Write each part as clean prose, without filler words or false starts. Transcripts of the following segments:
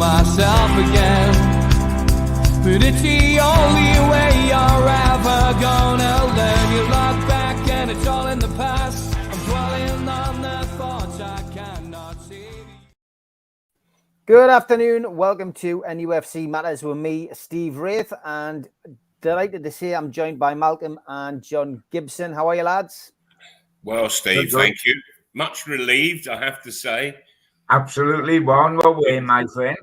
myself again. But it's the only way you're ever gonna learn. You look back and it's all in the past. I'm dwelling on the thoughts I cannot see. Good afternoon. Welcome to NUFC Matters with me, Steve Wraith, and delighted to say I'm joined by Malcolm and John Gibson. How are you, lads? Well, Steve, thank you. Much relieved, I have to say. Absolutely, one way, my friend.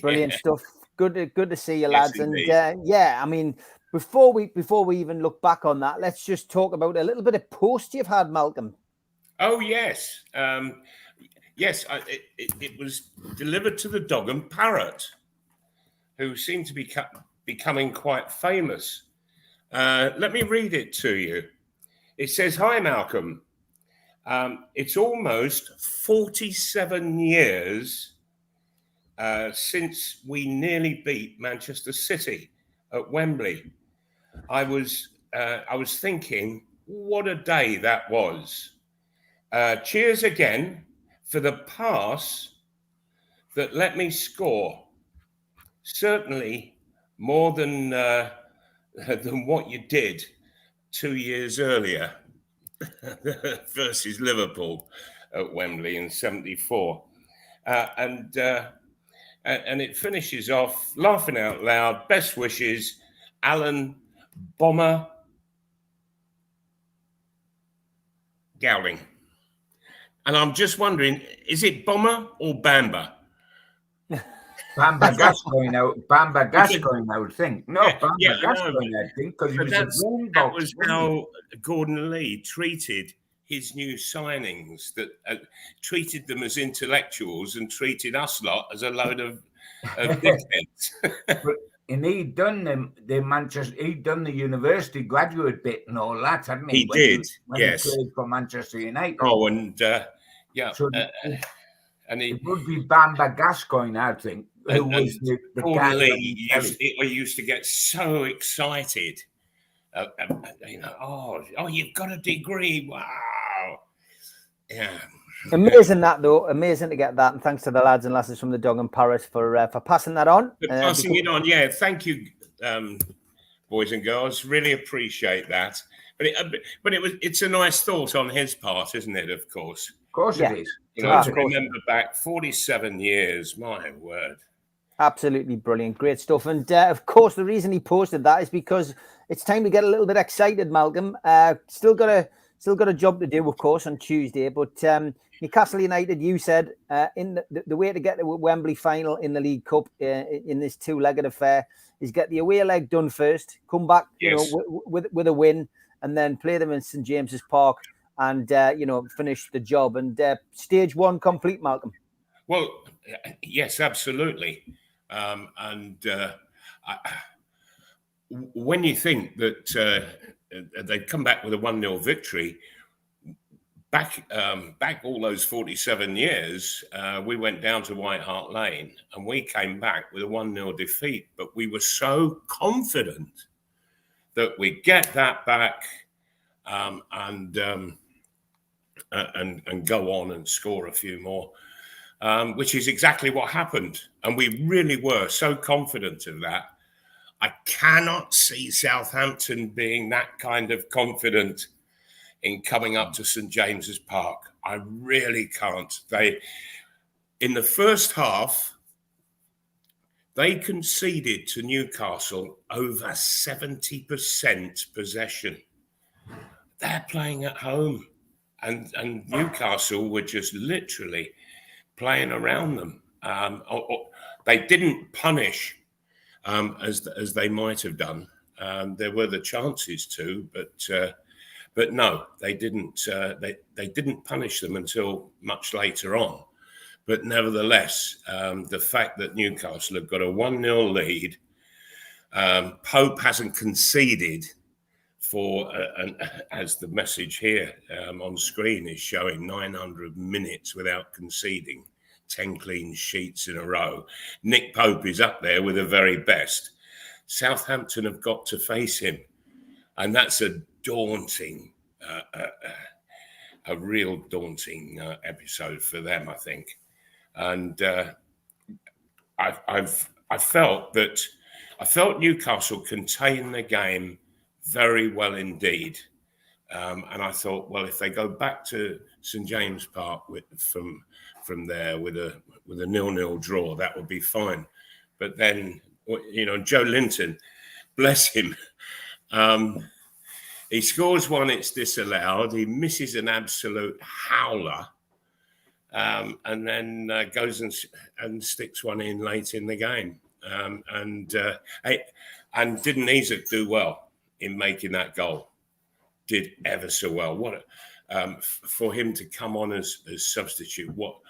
Brilliant stuff. Good to see you, Yes, lads. And I mean, before we even look back on that, let's just talk about a little bit of post you've had, Malcolm. Oh yes, yes. It was delivered to the dog and parrot, who seemed to be becoming quite famous. Let me read it to you. It says, "Hi, Malcolm. It's almost 47 years since we nearly beat Manchester City at Wembley. I was thinking, what a day that was. Cheers again for the pass that let me score. Certainly more than what you did 2 years earlier versus Liverpool at Wembley in '74." And it finishes off, laughing out loud, best wishes, Alan Bomber Gowling. And I'm just wondering, is it Bomber or Bamba? Bamba Gascoigne out. Bamba Gascoigne, I would think. No, Yeah, Bamba Gascoigne, I think, because he was a green that box. was how Gordon Lee treated his new signings, that treated them as intellectuals and treated us lot as a load of dickheads. And he'd done he'd done the university graduate bit and all that, hadn't he? When yes. He played for Manchester United. Oh, and So and it would be Bamba Gascoigne, I think. Who was the Gordon Lee used to get so excited. You've got a degree. Wow. Yeah. Amazing amazing to get that, and thanks to the lads and lasses from the Dog and Parrot for passing that on. Passing it on, yeah. Thank you, boys and girls. Really appreciate that. But it's a nice thought on his part, isn't it? Of course. Of course, it is. To remember back 47 years, my word. Absolutely brilliant, great stuff. And of course, the reason he posted that is because it's time to get a little bit excited, Malcolm. Still got a job to do, of course, on Tuesday. But Newcastle United, you said, in the way to get to the Wembley final in the League Cup in this two-legged affair is get the away leg done first, come back, with a win, and then play them in St James's Park and finish the job. And stage one complete, Malcolm. Well, yes, absolutely. When you think that they'd come back with a 1-0 victory, back all those 47 years, we went down to White Hart Lane and we came back with a 1-0 defeat. But we were so confident that we'd get that back and go on and score a few more. Which is exactly what happened. And we really were so confident of that. I cannot see Southampton being that kind of confident in coming up to St James's Park. I really can't. In the first half, they conceded to Newcastle over 70% possession. They're playing at home. And Newcastle were just literally playing around them. They didn't punish as they might have done. There were the chances to, but no, they didn't. They didn't punish them until much later on. But nevertheless, the fact that Newcastle have got a 1-0 lead, Pope hasn't conceded for, as the message here on screen is showing, 900 minutes without conceding, 10 clean sheets in a row. Nick Pope is up there with the very best. Southampton have got to face him. And that's a daunting, a real daunting episode for them, I think. And I felt Newcastle contained the game very well indeed. And I thought, well, if they go back to St James Park from there with a 0-0 draw, that would be fine. But then, Joelinton, bless him, he scores one, it's disallowed. He misses an absolute howler, and then goes and sticks one in late in the game. And didn't Isak do well in making that goal? Did ever so well. For him to come on as substitute, what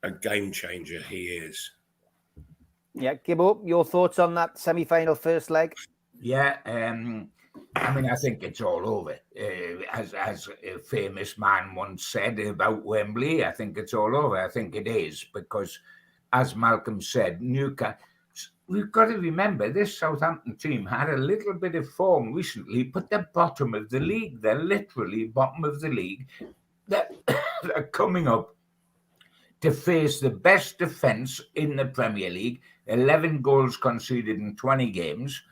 a game changer he is. Yeah, Gibbo, your thoughts on that semi-final first leg? Yeah, I think it's all over. As a famous man once said about Wembley, I think it's all over. I think it is because, as Malcolm said, Newcastle. We've got to remember this Southampton team had a little bit of form recently, but they're bottom of the league. They're literally bottom of the league. They're coming up to face the best defence in the Premier League. 11 goals conceded in 20 games,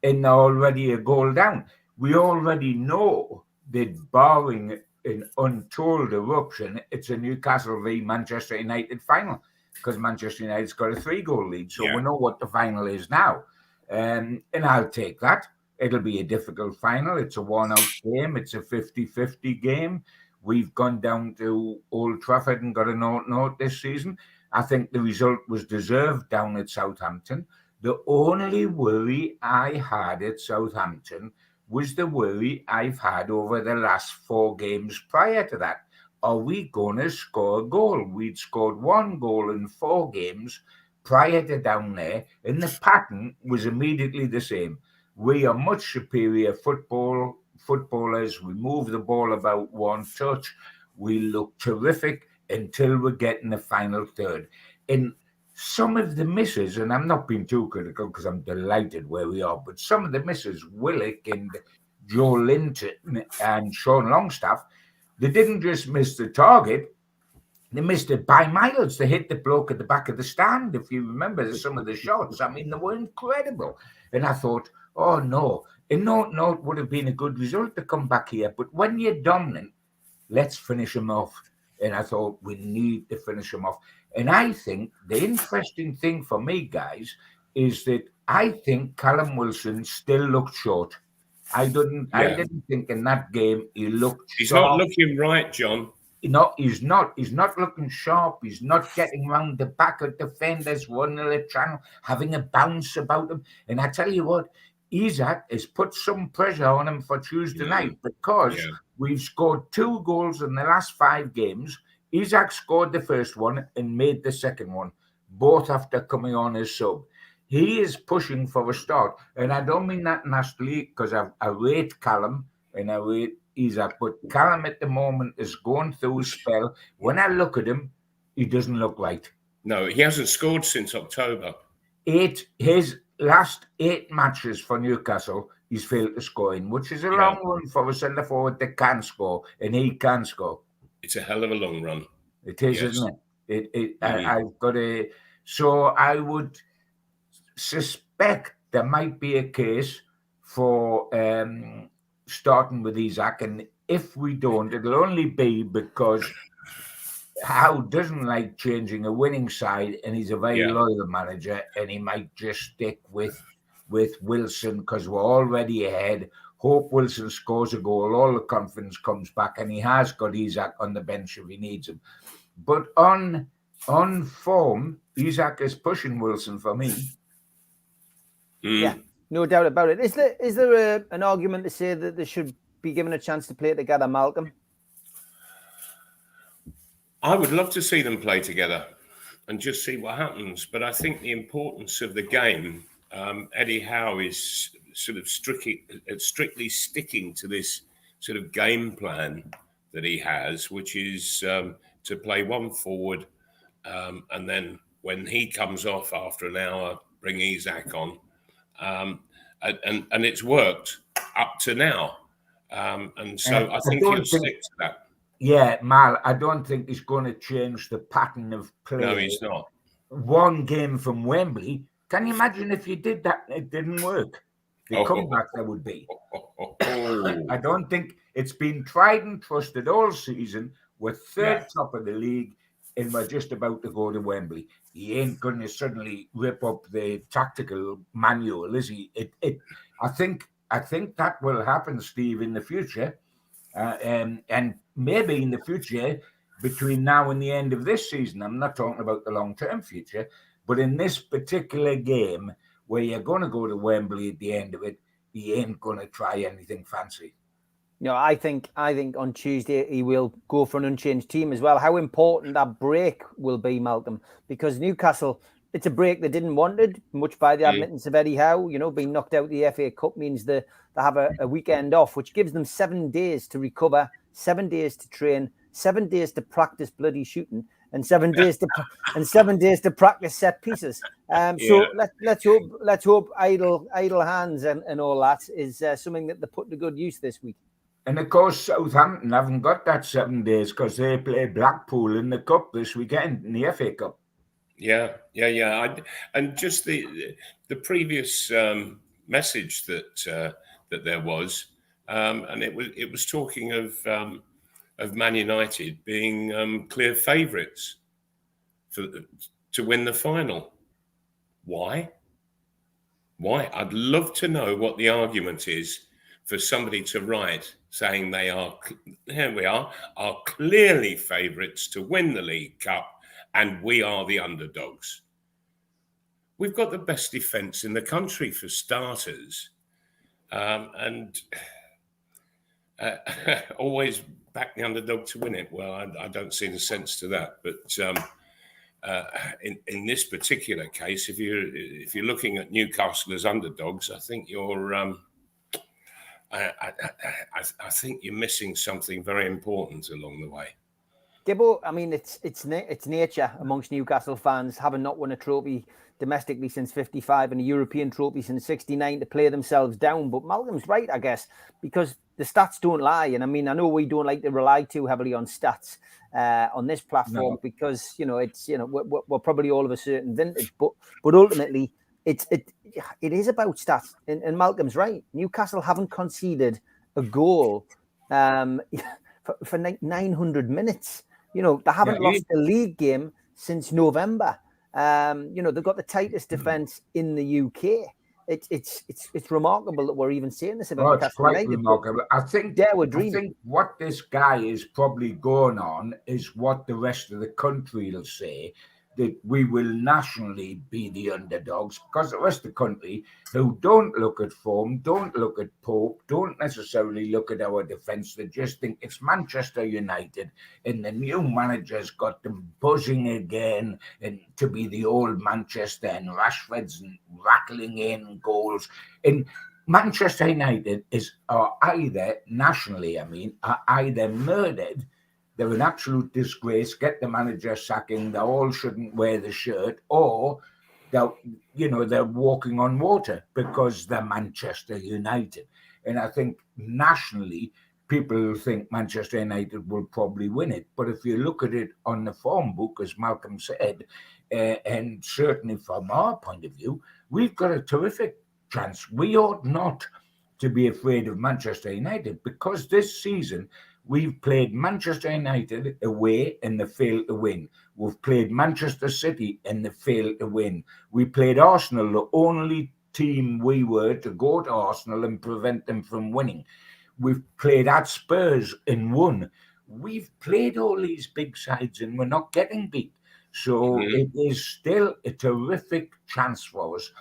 and they're already a goal down. We already know that barring an untold eruption, it's a Newcastle v Manchester United final, because Manchester United's got a 3-goal lead. So we know what the final is now. And I'll take that. It'll be a difficult final. It's a worn-out game. It's a 50-50 game. We've gone down to Old Trafford and got a 0-0 this season. I think the result was deserved down at Southampton. The only worry I had at Southampton was the worry I've had over the last 4 games prior to that. Are we going to score a goal? We'd scored 1 goal in 4 games prior to down there, and the pattern was immediately the same. We are much superior footballers. We move the ball about 1 touch. We look terrific until we get in the final third. And some of the misses, and I'm not being too critical because I'm delighted where we are, but some of the misses, Willock and Joelinton and Sean Longstaff, they didn't just miss the target, they missed it by miles. They hit the bloke at the back of the stand. If you remember some of the shots, they were incredible. And I thought, oh no, and no, it would have been a good result to come back here. But when you're dominant, let's finish them off. And I thought we need to finish them off. And I think the interesting thing for me, guys, is that I think Callum Wilson still looked short. I didn't think in that game he looked He's sharp. not looking right, John. No, he's not. He's not looking sharp. He's not getting round the back of defenders, running the channel, having a bounce about him. And I tell you what, Isak has put some pressure on him for Tuesday night because we've scored 2 goals in the last 5 games. Isak scored the first one and made the second one, both after coming on as sub. He is pushing for a start. And I don't mean that nastily because I rate Callum and I rate Isak, but Callum at the moment is going through a spell. When I look at him, he doesn't look right. No, he hasn't scored since October. His last 8 matches for Newcastle, he's failed to score in, which is a long run for a centre forward that can score, and he can score. It's a hell of a long run. It is, isn't it? I've got a. So I would suspect there might be a case for starting with Isak, and if we don't, it'll only be because Howe doesn't like changing a winning side, and he's a very loyal manager, and he might just stick with Wilson because we're already ahead. Hope Wilson scores a goal, all the confidence comes back, and he has got Isak on the bench if he needs him. But on form, Isak is pushing Wilson for me. Yeah, no doubt about it. Is there an argument to say that they should be given a chance to play together, Malcolm? I would love to see them play together and just see what happens. But I think the importance of the game, Eddie Howe is sort of strictly sticking to this sort of game plan that he has, which is to play 1 forward and then when he comes off after an hour, bring Isak on. And it's worked up to now. And so I think he'll stick to that. Yeah, Mal, I don't think he's going to change the pattern of play. No, he's not. one game from Wembley. Can you imagine if you did that and it didn't work? The comeback there would be. I don't think it's been tried and trusted all season. We're third top of the league, and we're just about to go to Wembley. He ain't going to suddenly rip up the tactical manual, is he? I think that will happen, Steve, in the future, and maybe in the future between now and the end of this season. I'm not talking about the long-term future, but in this particular game where you're going to go to Wembley at the end of it, he ain't going to try anything fancy. No, I think on Tuesday he will go for an unchanged team as well. How important that break will be, Malcolm, because Newcastle, it's a break they didn't wanted, much by the admittance of Eddie Howe. You know, being knocked out of the FA Cup means they have a weekend off, which gives them 7 days to recover, 7 days to train, 7 days to practice bloody shooting, and 7 days to practice set pieces. So let's hope idle hands and all that is something that they put to good use this week. And of course, Southampton haven't got that 7 days because they play Blackpool in the Cup this weekend, in the FA Cup. Yeah. And just the previous message that there was, and it was talking of Man United being clear favourites to win the final. Why? I'd love to know what the argument is for somebody to write saying they are clearly favourites to win the League Cup and we are the underdogs. We've got the best defence in the country for starters, and always back the underdog to win it. Well, I don't see the sense to that, but in this particular case, if you're looking at Newcastle as underdogs, I think you're I think you're missing something very important along the way. Gibbo, I mean, it's nature amongst Newcastle fans, having not won a trophy domestically since 55 and a European trophy since 69, to play themselves down. But Malcolm's right, I guess, because the stats don't lie. And I mean, I know we don't like to rely too heavily on stats on this platform because, we're probably all of a certain vintage. But ultimately, it is about stats. And Malcolm's right. Newcastle haven't conceded a goal for 900 minutes. They haven't lost a league game since November. They've got the tightest defence in the UK. It's remarkable that we're even saying this about Newcastle United. Quite remarkable. I think what this guy is probably going on is what the rest of the country will say, that we will nationally be the underdogs, because the rest of the country, who don't look at form, don't look at Pope, don't necessarily look at our defence, they just think it's Manchester United and the new manager's got them buzzing again and to be the old Manchester, and Rashford's rattling in goals. And Manchester United are either nationally, are either murdered. They're an absolute disgrace. Get the manager sacking. They all shouldn't wear the shirt, or they're walking on water because they're Manchester United. And I think nationally, people think Manchester United will probably win it. But if you look at it on the form book, as Malcolm said, and certainly from our point of view, we've got a terrific chance. We ought not to be afraid of Manchester United, because this season, we've played Manchester United away and they failed to win. We've played Manchester City and they failed to win. We played Arsenal, the only team we were to go to Arsenal and prevent them from winning. We've played at Spurs and won. We've played all these big sides and we're not getting beat. So it is still a terrific chance for us.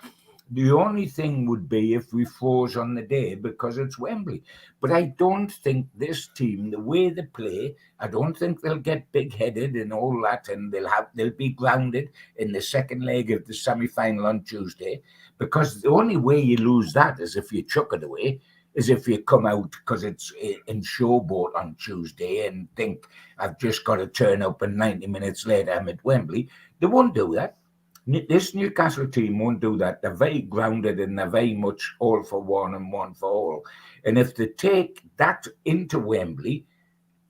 The only thing would be if we froze on the day, because it's Wembley. But I don't think this team, the way they play, I don't think they'll get big-headed and all that, and they'll be grounded in the second leg of the semi-final on Tuesday, because the only way you lose that is if you chuck it away, is if you come out because it's in showboat on Tuesday and think, I've just got to turn up and 90 minutes later I'm at Wembley. They won't do that. This Newcastle team won't do that. They're very grounded and they're very much all for one and one for all. And if they take that into Wembley,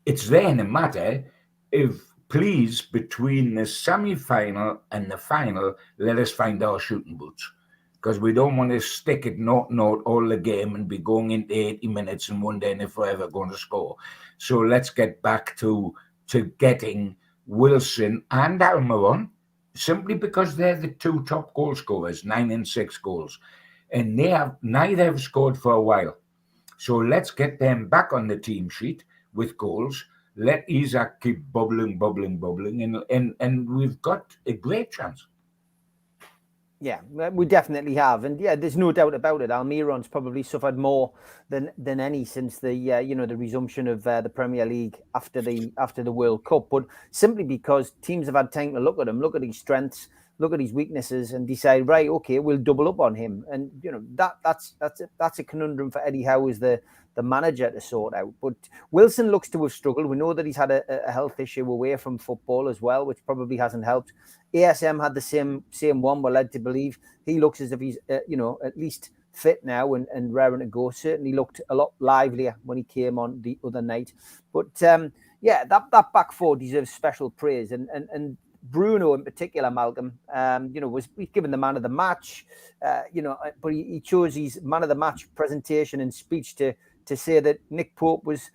it's then a matter of please, between the semi-final and the final, let us find our shooting boots. Because we don't want to stick it 0-0 all the game and be going into 80 minutes and wondering if we're ever going to score. So let's get back to getting Wilson and Almiron, simply because they're the two top goal scorers, 9 and 6 goals. And neither have scored for a while. So let's get them back on the team sheet with goals. Let Isak keep bubbling, and we've got a great chance. Yeah, we definitely have, and yeah, there's no doubt about it. Almiron's probably suffered more than any since the the resumption of the Premier League after the World Cup. But simply because teams have had time to look at him, look at his strengths, look at his weaknesses, and decide, right, okay, we'll double up on him. And that's a conundrum for Eddie Howe as the manager to sort out. But Wilson looks to have struggled. We know that he's had a health issue away from football as well, which probably hasn't helped. ASM had the same one. We're led to believe he looks as if he's at least fit now and raring to go. Certainly looked a lot livelier when he came on the other night. But that back four deserves special praise, and Bruno in particular, Malcolm, was given the man of the match, but he chose his man of the match presentation and speech to say that Nick Pope was,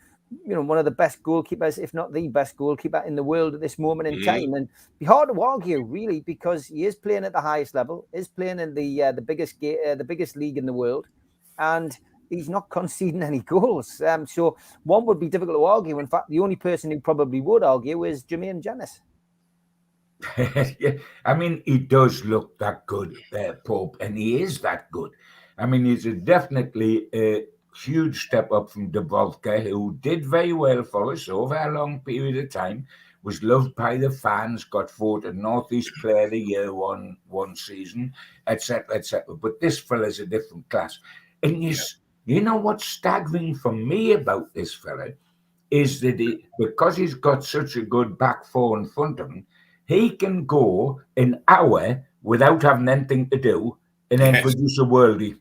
one of the best goalkeepers, if not the best goalkeeper in the world at this moment in time. And it'd be hard to argue, really, because he is playing at the highest level, is playing in the biggest league in the world, and he's not conceding any goals. So one would be difficult to argue. In fact, the only person who probably would argue is Jermaine Jenas. Yeah, I mean, he does look that good, Pope, and he is that good. I mean, he's definitely a huge step up from Dubravka, who did very well for us over a long period of time, was loved by the fans, got voted Northeast Player of the Year one season, etc., etc. But this fella's a different class. And you know what's staggering for me about this fella is that because he's got such a good back four in front of him, he can go an hour without having anything to do and then produce a worldie.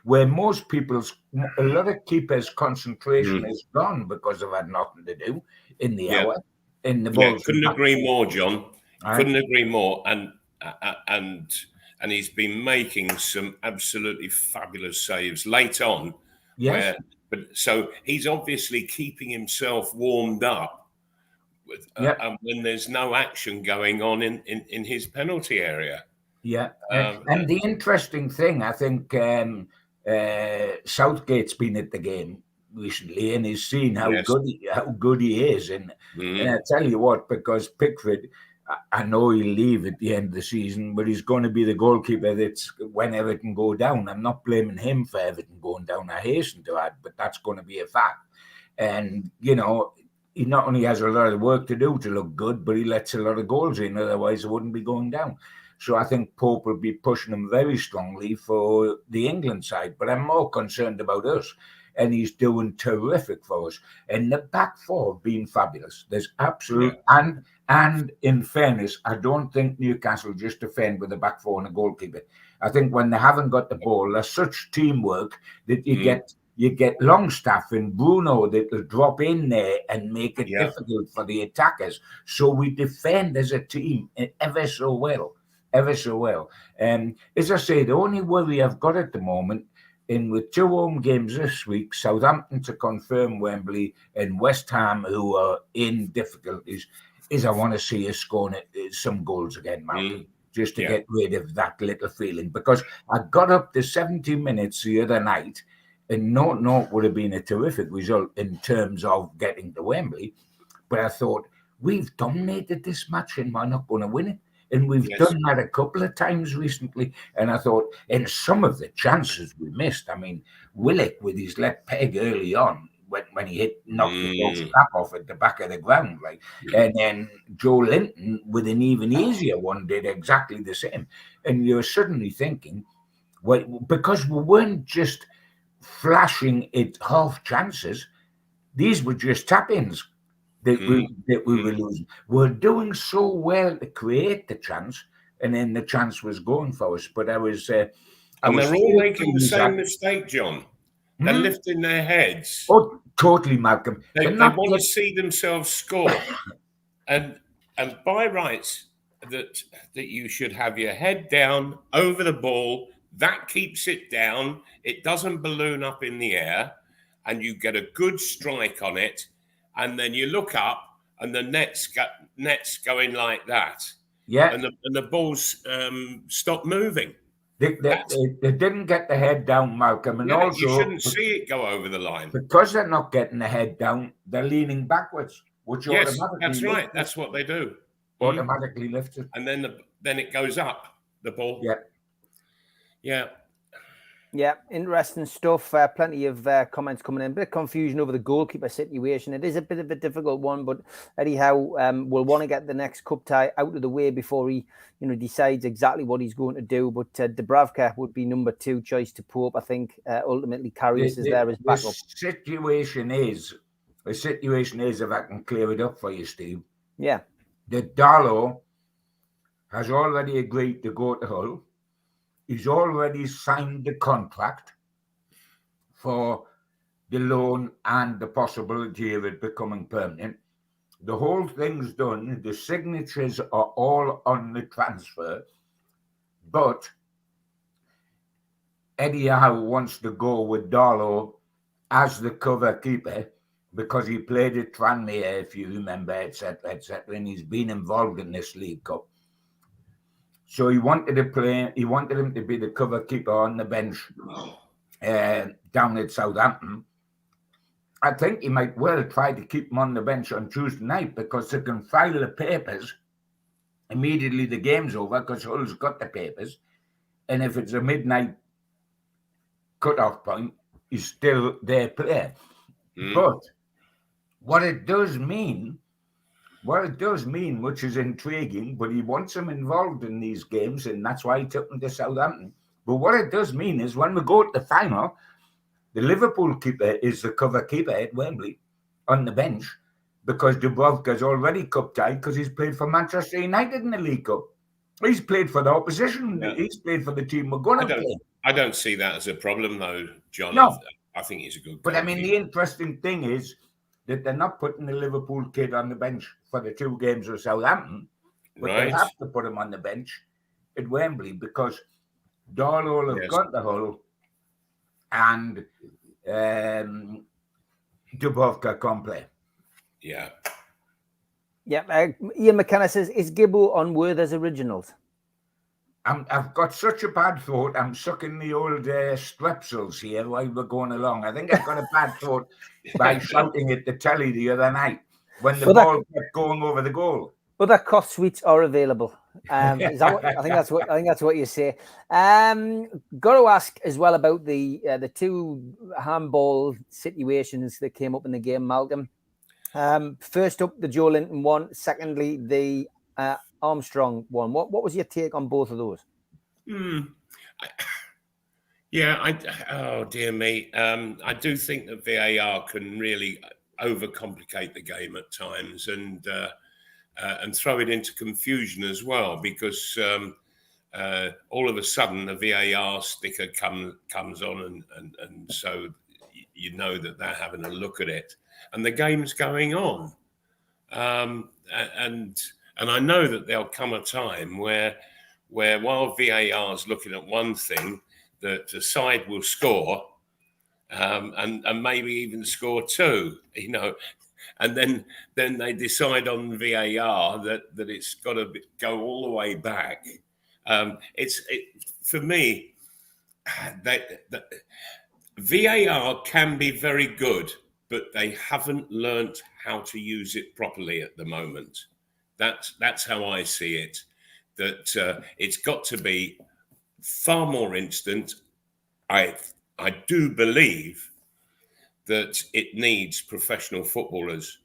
Where most a lot of keepers' concentration is gone because they've had nothing to do in the hour. In the ball. Couldn't agree more, John. Couldn't agree more. And he's been making some absolutely fabulous saves late on. Yes. So he's obviously keeping himself warmed up. When there's no action going on in his penalty area. Yeah. And the interesting thing, I think Southgate's been at the game recently and he's seen how good he is. And I tell you what, because Pickford, I know he'll leave at the end of the season, but he's going to be the goalkeeper that's when Everton go down. I'm not blaming him for Everton going down, I hasten to add, but that's going to be a fact. And, he not only has a lot of work to do to look good, but he lets a lot of goals in. Otherwise, it wouldn't be going down. So I think Pope will be pushing him very strongly for the England side. But I'm more concerned about us. And he's doing terrific for us. And the back four have been fabulous. There's absolute... Yeah. And in fairness, I don't think Newcastle just defend with the back four and a goalkeeper. I think when they haven't got the ball, there's such teamwork that you get Longstaff and Bruno that will drop in there and make it difficult for the attackers. So we defend as a team ever so well. As I say, the only worry I've got at the moment, with 2 home games this week, Southampton to confirm Wembley and West Ham, who are in difficulties, is I want to see us scoring some goals again, Malcolm. Just to get rid of that little feeling. Because I got up to 70 minutes the other night, and 0-0 would have been a terrific result in terms of getting to Wembley. But I thought, we've dominated this match and we're not going to win it. And we've done that a couple of times recently. And I thought, in some of the chances we missed, I mean, Willock with his left peg early on, when he knocked the cap off at the back of the ground. And then Joelinton with an even easier one did exactly the same. And you're suddenly thinking, well, because we weren't just flashing at half chances, these were just tap-ins that we were losing. We're doing so well to create the chance, and then the chance was going for us. But I was and they're all making the same mistake, John. They're lifting their heads. Oh, totally, Malcolm. They They're not want to get- see themselves score, and by rights that you should have your head down over the ball. That keeps it down. It doesn't balloon up in the air, and you get a good strike on it. And then you look up, and the net's going like that. Yeah. And the balls stop moving. They didn't get the head down, Malcolm, and Yeah, also you shouldn't see it go over the line. because they're not getting the head down, they're leaning backwards, which Yes, automatically that's right. That's what they do. automatically lifts it. And then it goes up the ball. Yeah. Yeah, interesting stuff. Plenty of comments coming in. A bit of confusion over the goalkeeper situation. It is a bit of a difficult one, but Eddie Howe will want to get the next cup tie out of the way before he, decides exactly what he's going to do. But Dubravka would be number 2 choice to Pope. I think ultimately Karius is there as backup. The situation is, if I can clear it up for you, Steve. Yeah. That Darlow has already agreed to go to Hull. He's already signed the contract for the loan and the possibility of it becoming permanent. The whole thing's done. The signatures are all on the transfer. But Eddie Howe wants to go with Darlow as the cover keeper because he played at Tranmere, if you remember, etc., and he's been involved in this League Cup. So he wanted him to be the cover keeper on the bench down at Southampton. I think he might well try to keep him on the bench on Tuesday night because they can file the papers immediately the game's over because Hull's got the papers. And if it's a midnight cut-off point, he's still their player. But what it does mean, which is intriguing, but he wants him involved in these games, and that's why he took him to Southampton. But what it does mean is when we go to the final, the Liverpool keeper is the cover keeper at Wembley on the bench because Dubravka's already cup tied because he's played for Manchester United in the League Cup. He's played for the opposition. Yeah. He's played for the team we're going to play. I don't see that as a problem, though, John. No. I think he's a good But, I mean, the interesting thing is that they're not putting the Liverpool kid on the bench for the 2 games with Southampton, but they have to put him on the bench at Wembley because Darlow will have got the Hull and Dubravka can't play. Yeah. Yeah. Ian McKenna says, is Gibbo on Werther's originals? I've got such a bad throat. I'm sucking the old strepsils here while we're going along. I think I've got a bad throat by shouting at the telly the other night when the ball kept going over the goal. Other cough suites are available. Is that what, I think that's what you say. Got to ask as well about the 2 handball situations that came up in the game, Malcolm. First up, the Joelinton one. Secondly, the Armstrong one. What was your take on both of those? Oh dear me. I do think that VAR can really overcomplicate the game at times and throw it into confusion as well because all of a sudden the VAR sticker comes on and so you know that they're having a look at it and the game's going on. And I know that there'll come a time where while VAR is looking at one thing, that the side will score and maybe even score 2, and then they decide on VAR that it's got to go all the way back. For me, that VAR can be very good, but they haven't learnt how to use it properly at the moment. That's how I see it. That it's got to be far more instant. I do believe that it needs professional footballers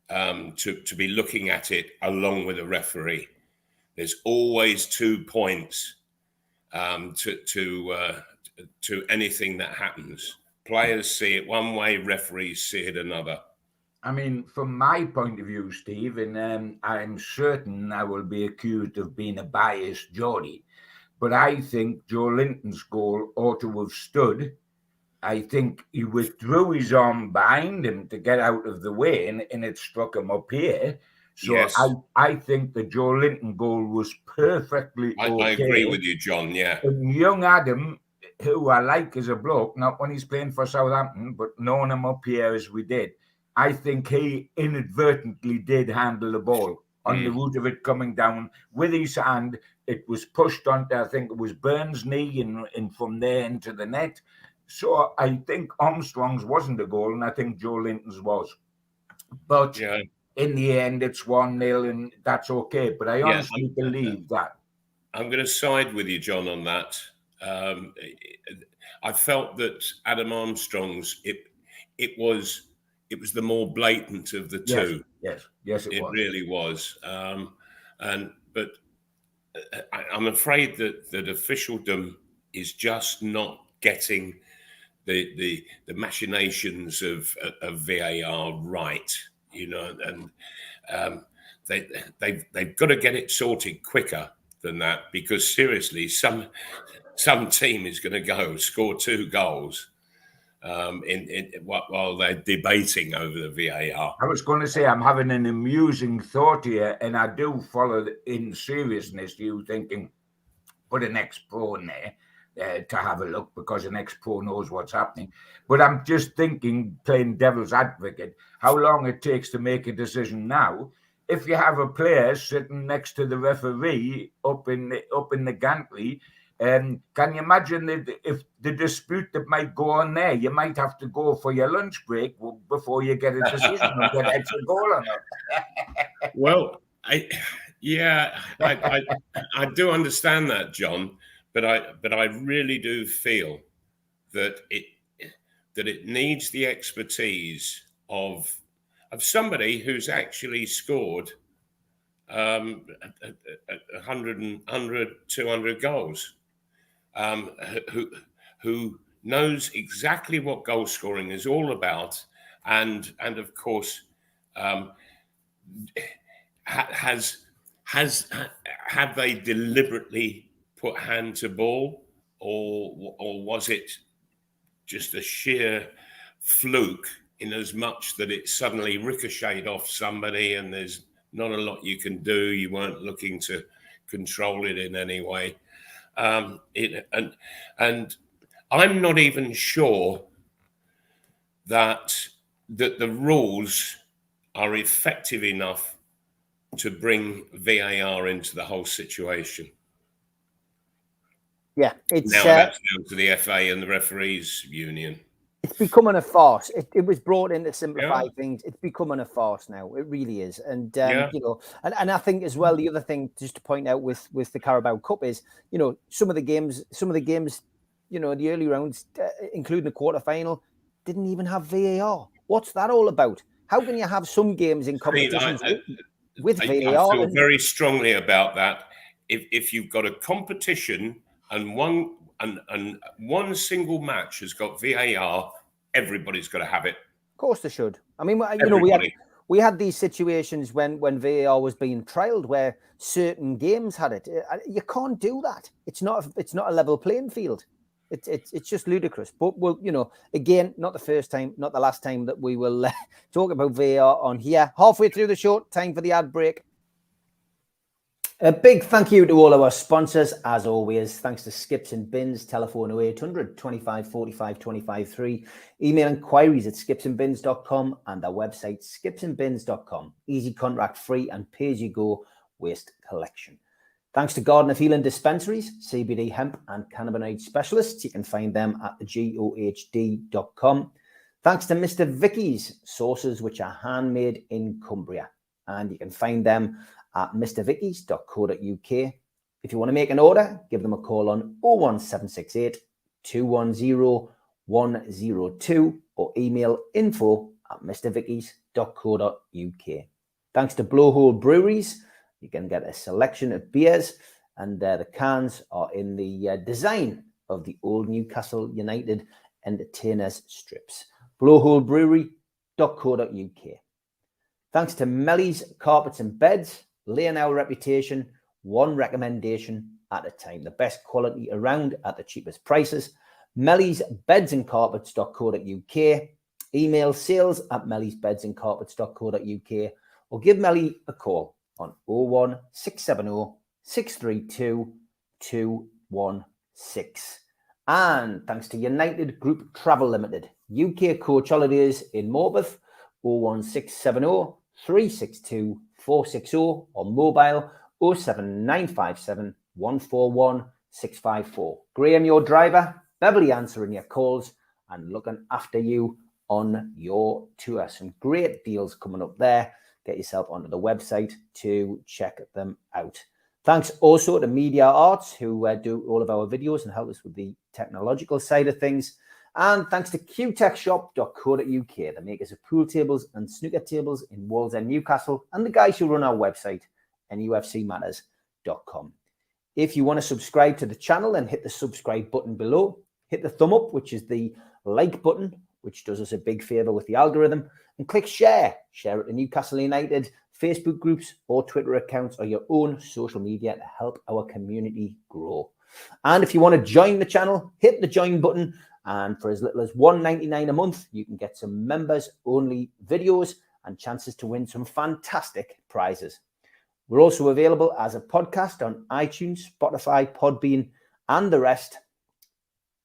to be looking at it along with a referee. There's always 2 points to anything that happens. Players see it one way, referees see it another. I mean, from my point of view, Steve, and I'm certain I will be accused of being a biased Geordie, but I think Joelinton's goal ought to have stood I think he withdrew his arm behind him to get out of the way, and it struck him up here. So Yes. I think the Joelinton goal was perfectly okay. I agree with you, John. Yeah. And young Adam, who I like as a bloke, not when he's playing for Southampton, but knowing him up here as we did, I think he inadvertently did handle the ball on the route of it coming down with his hand. It was pushed onto, I think it was Burns' knee, and from there into the net. So I think Armstrong's wasn't a goal, and I think Joelinton's was. But in the end, it's 1-0, and that's okay. But I honestly believe that. I'm going to side with you, John, on that. I felt that Adam Armstrong's it was the more blatant of the two. Yes, it was. Really was. But I'm afraid that officialdom is just not getting the machinations of VAR right, and they've got to get it sorted quicker than that, because seriously, some team is going to go score 2 goals while they're debating over the VAR. I was going to say, I'm having an amusing thought here, and I do follow in seriousness you thinking, put an ex-pro in there to have a look, because an ex-pro knows what's happening. But I'm just thinking, playing devil's advocate, how long it takes to make a decision now. If you have a player sitting next to the referee up in the gantry, can you imagine that if the dispute that might go on there, you might have to go for your lunch break before you get a decision on whether it's a goal or not? Well, I do understand that, John, but I really do feel that it needs the expertise of somebody who's actually scored 100, 200 goals, who knows exactly what goal scoring is all about, and of course have they deliberately put hand to ball, or was it just a sheer fluke, in as much that it suddenly ricocheted off somebody and there's not a lot you can do? You weren't looking to control it in any way. And I'm not even sure that the rules are effective enough to bring VAR into the whole situation. Yeah, it's now that's down to the FA and the referees union. It's becoming a farce. It was brought in to simplify things. It's becoming a farce now. It really is. And and I think as well, the other thing just to point out with the Carabao Cup is, some of the games, the early rounds, including the quarterfinal, didn't even have VAR. What's that all about? How can you have some games in competitions with VAR? I feel very strongly about that. If you've got a competition and one single match has got VAR, everybody's got to have it. Of course they should. I mean, we had these situations when VAR was being trialled where certain games had it. You can't do that. It's not a level playing field. It's just ludicrous. But we'll, again, not the first time, not the last time that we will talk about VAR on here. Halfway through the show, time for the ad break. A big thank you to all our sponsors, as always. Thanks to Skips and Bins, telephone 0800 25 45 25 3, email inquiries at skipsandbins.com, and our website skipsandbins.com. Easy, contract free and pay-as-you-go waste collection. Thanks to Garden of Healing Dispensaries, CBD hemp and cannabinoid specialists. You can find them at thegohd.com. Thanks to Mr. Vicky's sauces, which are handmade in Cumbria, and you can find them at mrvickies.co.uk. If you want to make an order, give them a call on 01768 210 102 or email info@mrvickies.co.uk. Thanks to Blowhole Breweries, you can get a selection of beers, and the cans are in the design of the old Newcastle United entertainers strips. Blowholebrewery.co.uk. Thanks to Melly's Carpets and Beds, laying our reputation, one recommendation at a time. The best quality around at the cheapest prices. melliesbedsandcarpets.co.uk, email sales@melliesbedsandcarpets.co.uk, or give Melly a call on 01670 632 216. And thanks to United Group Travel Limited, UK coach holidays in Morpeth, 01670 362 460, or mobile 07957 141 654. Graham, your driver, Beverly answering your calls and looking after you on your tour. Some great deals coming up there. Get yourself onto the website to check them out. Thanks also to Media Arts, who do all of our videos and help us with the technological side of things. And thanks to qtechshop.co.uk, the makers of pool tables and snooker tables in Wallsend, Newcastle, and the guys who run our website, NUFCmatters.com. If you want to subscribe to the channel, then hit the subscribe button below. Hit the thumb up, which is the like button, which does us a big favour with the algorithm. And click share. Share it to Newcastle United Facebook groups or Twitter accounts or your own social media to help our community grow. And if you want to join the channel, hit the join button. And for as little as $1.99 a month, you can get some members-only videos and chances to win some fantastic prizes. We're also available as a podcast on iTunes, Spotify, Podbean, and the rest.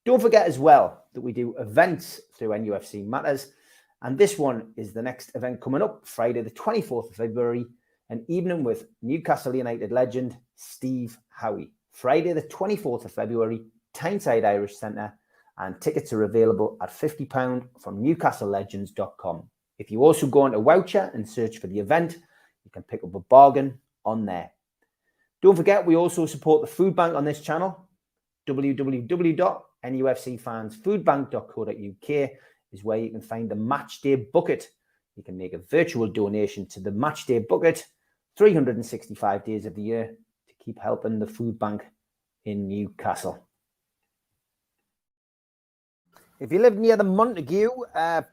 Don't forget as well that we do events through NUFC Matters. And this one is the next event coming up, Friday, the 24th of February, an evening with Newcastle United legend Steve Howe. Friday, the 24th of February, Tyneside Irish Centre, and tickets are available at £50 from newcastlelegends.com. If you also go onto Voucher and search for the event, you can pick up a bargain on there. Don't forget, we also support the food bank on this channel. www.nufcfansfoodbank.co.uk is where you can find the Matchday Bucket. You can make a virtual donation to the Matchday Bucket 365 days of the year to keep helping the food bank in Newcastle. If you live near the Montague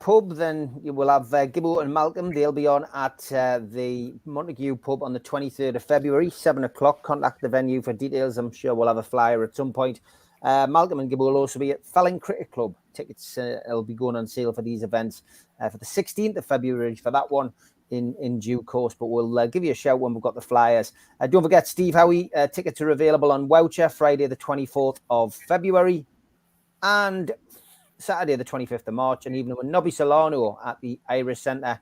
pub, then you will have Gibbo and Malcolm. They'll be on at the Montague pub on the 23rd of February, 7 o'clock. Contact the venue for details. I'm sure we'll have a flyer at some point. Malcolm and Gibbo will also be at Felling Cricket Club. Tickets will be going on sale for these events for the 16th of February for that one in due course. But we'll give you a shout when we've got the flyers. Don't forget, Steve Howe, tickets are available on Voucher Friday the 24th of February and Saturday the 25th of March, and even with Nobby Solano at the Irish Centre.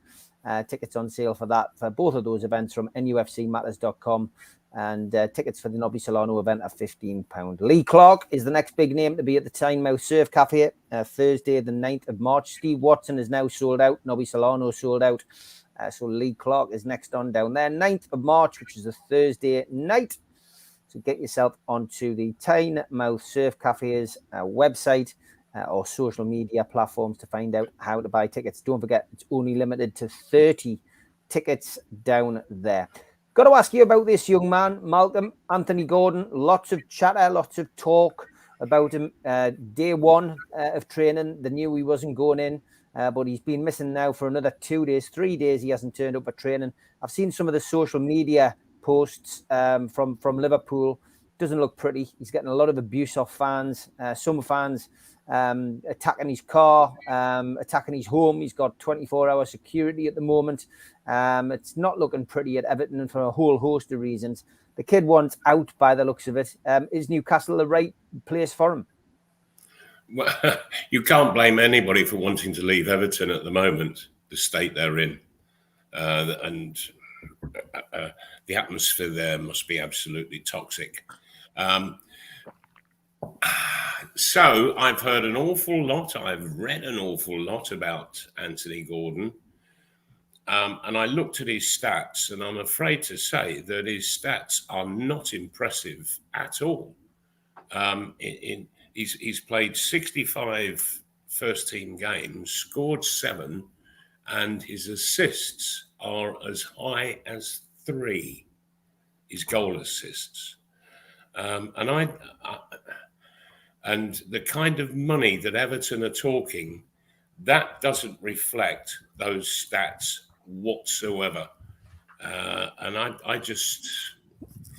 Tickets on sale for that, for both of those events from nufcmatters.com. And tickets for the Nobby Solano event are £15. Lee Clark is the next big name to be at the Tynemouth Surf Cafe, Thursday, the 9th of March. Steve Watson is now sold out. Nobby Solano sold out. So Lee Clark is next on down there. 9th of March, which is a Thursday night. So get yourself onto the Tynemouth Surf Cafe's website or social media platforms to find out how to buy tickets. Don't forget, it's only limited to 30 tickets down there. Got to ask you about this young man, Malcolm Anthony Gordon. Lots of chatter, lots of talk about him. Day one of training, they knew he wasn't going in, but he's been missing now for another 2 days, 3 days. He hasn't turned up at training. I've seen some of the social media posts from Liverpool. Doesn't look pretty. He's getting a lot of abuse off fans. Some fans attacking his car, attacking his home. He's got 24-hour security at the moment. It's not looking pretty at Everton for a whole host of reasons. The kid wants out by the looks of it. Is Newcastle the right place for him? Well, you can't blame anybody for wanting to leave Everton at the moment, the state they're in. And the atmosphere there must be absolutely toxic. So I've heard an awful lot. I've read an awful lot about Anthony Gordon. And I looked at his stats, and I'm afraid to say that his stats are not impressive at all. He's played 65 first-team games, scored 7, and his assists are as high as 3, his goal assists. And the kind of money that Everton are talking, that doesn't reflect those stats whatsoever. And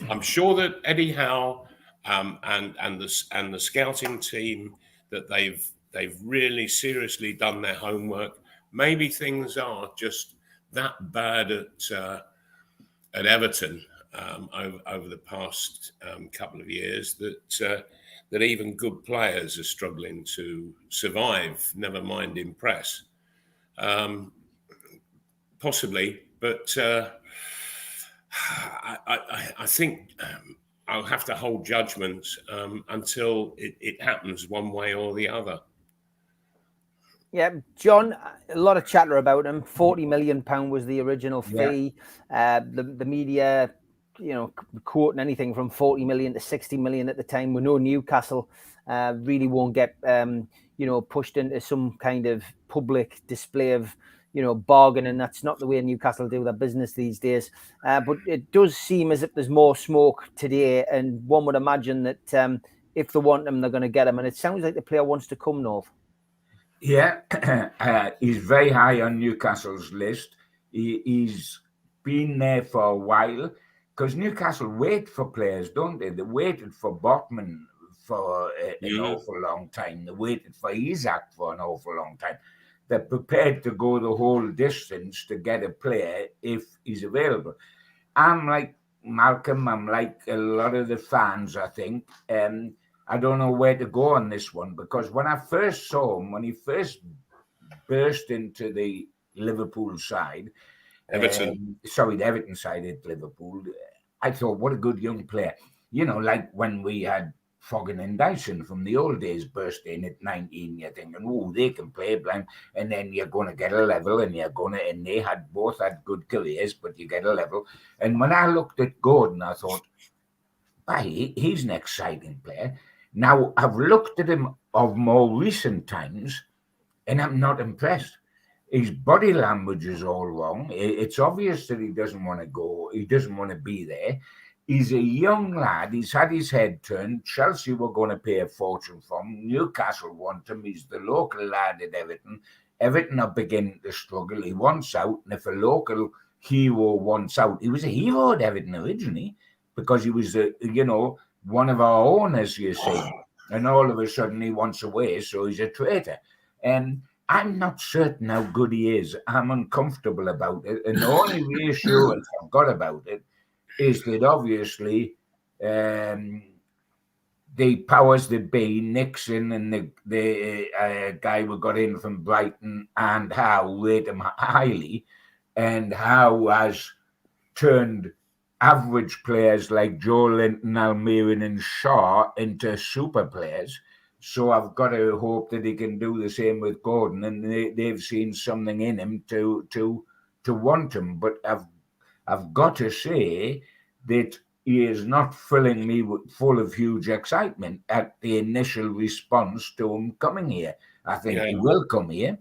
I'm sure that Eddie Howe and the scouting team that they've really seriously done their homework. Maybe things are just that bad at Everton over the past couple of years that even good players are struggling to survive, never mind impress. Possibly, but I think I'll have to hold judgment until it happens one way or the other. Yeah, John, a lot of chatter about him. £40 million was the original fee. Yeah. The media, quoting anything from 40 million to 60 million at the time. We know Newcastle really won't get, pushed into some kind of public display of, bargaining. That's not the way Newcastle do their business these days. But it does seem as if there's more smoke today, and one would imagine that if they want him, they're going to get him. And it sounds like the player wants to come north. Yeah, he's very high on Newcastle's list. He's been there for a while, because Newcastle wait for players, don't they? They waited for Botman for an awful long time. They waited for Isaac for an awful long time. They're prepared to go the whole distance to get a player if he's available. I'm like Malcolm, I'm like a lot of the fans, I think. I don't know where to go on this one, because when I first saw him, when he first burst into the Liverpool side, the Everton side at Liverpool, I thought, what a good young player. Like when we had Foggin and Dyson from the old days burst in at 19, you're thinking, oh, they can play blind, and then you're going to get a level, and they both had good careers, but you get a level. And when I looked at Gordon, I thought, he's an exciting player. Now, I've looked at him of more recent times, and I'm not impressed. His body language is all wrong. It's obvious that he doesn't want to go. He doesn't want to be there. He's a young lad. He's had his head turned. Chelsea were going to pay a fortune for him. Newcastle want him. He's the local lad at Everton. Everton are beginning to struggle. He wants out. And if a local hero wants out, he was a hero at Everton originally, because he was, one of our owners, you see. And all of a sudden he wants away, so he's a traitor. And I'm not certain how good he is. I'm uncomfortable about it. And the only reassurance I've got about it is that obviously the powers that be, Nixon and the guy we got in from Brighton, and Howe rate him highly, and Howe has turned average players like Joelinton, Almiron and Shaw into super players. So I've got to hope that he can do the same with Gordon, and they've seen something in him to want him. But I've got to say that he is not filling me full of huge excitement at the initial response to him coming here. I think he will come here.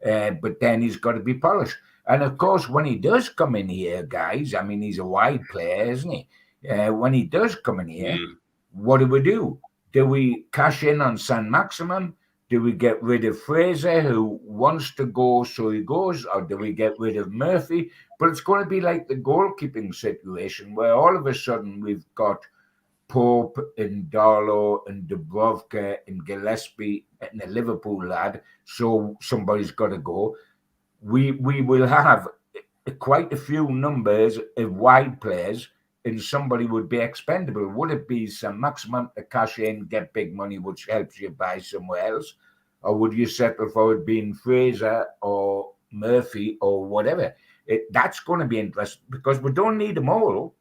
But then he's got to be polished. And of course, when he does come in here, guys, I mean, he's a wide player, isn't he? When he does come in here, what do? Do we cash in on San Maximum? Do we get rid of Fraser, who wants to go, so he goes? Or do we get rid of Murphy? But it's going to be like the goalkeeping situation, where all of a sudden we've got Pope and Darlow and Dubrovka and Gillespie and a Liverpool lad, so somebody's got to go. We will have quite a few numbers of wide players, and somebody would be expendable. Would it be some maximum to cash in, get big money, which helps you buy somewhere else? Or would you settle for it being Fraser or Murphy or whatever? That's going to be interesting, because we don't need them all.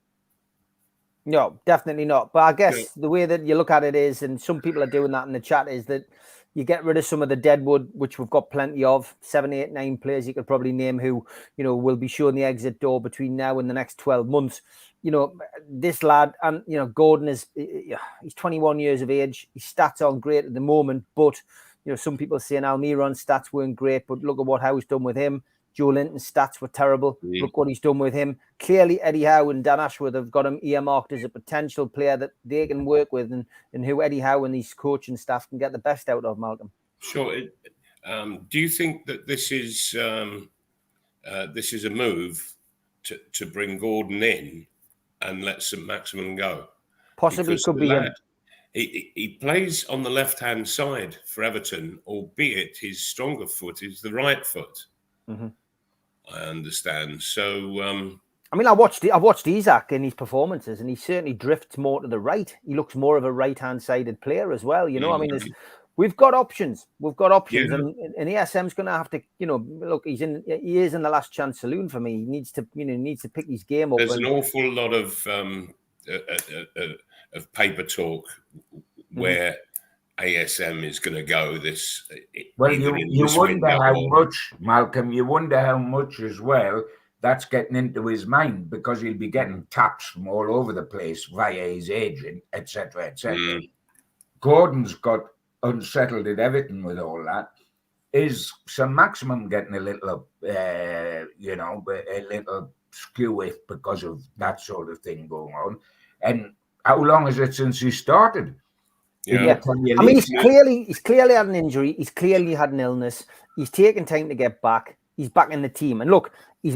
No, definitely not. But I guess the way that you look at it is, and some people are doing that in the chat, is that you get rid of some of the deadwood, which we've got plenty of, 7, 8, 9 players you could probably name who, will be showing the exit door between now and the next 12 months. This lad, and, Gordon he's 21 years of age. His stats aren't great at the moment, but, some people saying Almiron's stats weren't great, but look at what Howe's done with him. Joelinton's stats were terrible. Look what he's done with him. Clearly, Eddie Howe and Dan Ashworth have got him earmarked as a potential player that they can work with, and who Eddie Howe and his coaching staff can get the best out of, Malcolm. Sure. Do you think that this is a move to bring Gordon in and let St. Maximin go? Possibly, because could be him. he plays on the left-hand side for Everton, albeit his stronger foot is the right foot. Mm-hmm. I understand. So, I mean, I've watched Isak in his performances, and he certainly drifts more to the right. He looks more of a right-hand sided player as well. You know, I mean, we've got options. Yeah. And ESM's going to have to, you know, look. He is in the last chance saloon for me. He needs to pick his game up. There's an awful lot of paper talk where ASM is going to go this. Well, you wonder how much, Malcolm. You wonder how much as well that's getting into his mind, because he'll be getting taps from all over the place via his agent, etc., etc. Gordon's got unsettled at Everton with all that. Is some maximum getting a little, a little skew because of that sort of thing going on? And how long is it since he started? Yeah. I mean, he's clearly had an injury. He's clearly had an illness. He's taken time to get back. He's back in the team. And look, he's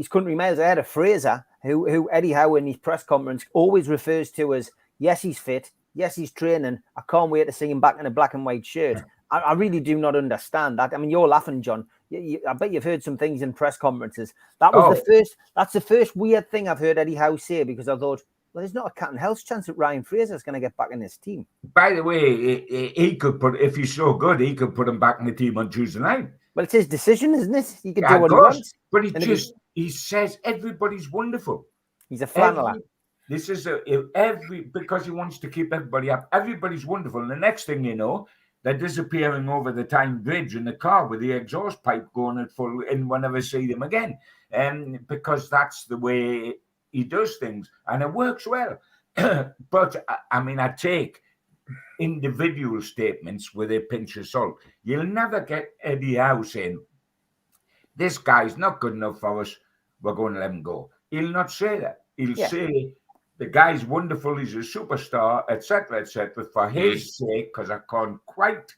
country miles ahead of Fraser, who Eddie Howe in his press conference always refers to as, yes, he's fit. Yes, he's training. I can't wait to see him back in a black and white shirt. I really do not understand that. I mean, you're laughing, John. I bet you've heard some things in press conferences. That's the first weird thing I've heard Eddie Howe say, because I thought, well, there's not a cat and hell's chance that Ryan Fraser's going to get back in this team. By the way, he could if he's so good, he could put him back in the team on Tuesday night. Well, it's his decision, isn't it? He can do what he wants. But he says everybody's wonderful. He's a flanneler. Because he wants to keep everybody up. Everybody's wonderful. And the next thing you know, they're disappearing over the Tyne Bridge in the car with the exhaust pipe going at full, and we'll never see them again. Because that's the way he does things, and it works well. But I mean, I take individual statements with a pinch of salt. You'll never get Eddie Howe saying, this guy's not good enough for us, we're going to let him go. He'll not say that. He'll say, the guy's wonderful, he's a superstar, etc., for his sake, because I can't quite